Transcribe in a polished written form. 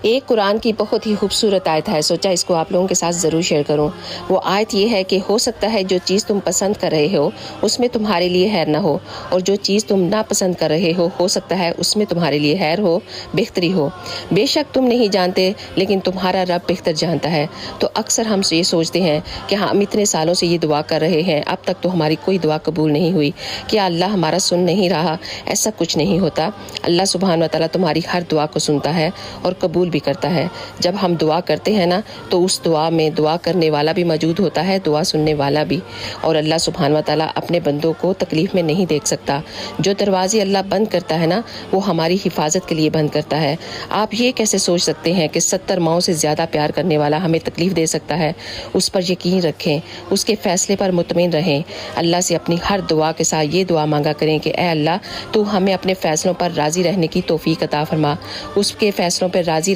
ایک قرآن کی بہت ہی خوبصورت آیت ہے، سوچا اس کو آپ لوگوں کے ساتھ ضرور شیئر کروں۔ وہ آیت یہ ہے کہ ہو سکتا ہے جو چیز تم پسند کر رہے ہو اس میں تمہارے لیے خیر نہ ہو، اور جو چیز تم ناپسند کر رہے ہو سکتا ہے اس میں تمہارے لیے خیر ہو، بہتری ہو۔ بے شک تم نہیں جانتے لیکن تمہارا رب بہتر جانتا ہے۔ تو اکثر ہم یہ سوچتے ہیں کہ ہم اتنے سالوں سے یہ دعا کر رہے ہیں، اب تک تو ہماری کوئی دعا قبول نہیں ہوئی، کیا اللہ ہمارا سن نہیں رہا؟ ایسا کچھ نہیں ہوتا۔ اللہ سبحانہ و تعالیٰ تمہاری ہر دعا کو سنتا ہے اور قبول بھی کرتا ہے۔ جب ہم دعا کرتے ہیں نا تو اس دعا میں دعا کرنے والا بھی موجود ہوتا ہے، دعا سننے والا بھی، اور اللہ سبحانہ و تعالیٰ اپنے بندوں کو تکلیف میں نہیں دیکھ سکتا۔ جو دروازے اللہ بند کرتا ہے نا وہ ہماری حفاظت کے لیے بند کرتا ہے۔ آپ یہ کیسے سوچ سکتے ہیں کہ 70 ماؤں سے زیادہ پیار کرنے والا ہمیں تکلیف دے سکتا ہے؟ اس پر یقین رکھیں، اس کے فیصلے پر مطمئن رہیں۔ اللہ سے اپنی ہر دعا کے ساتھ یہ دعا مانگا کریں کہ اے اللہ تو ہمیں اپنے فیصلوں پر راضی رہنے کی توفیق عطا فرما، اس کے فیصلوں پر راضی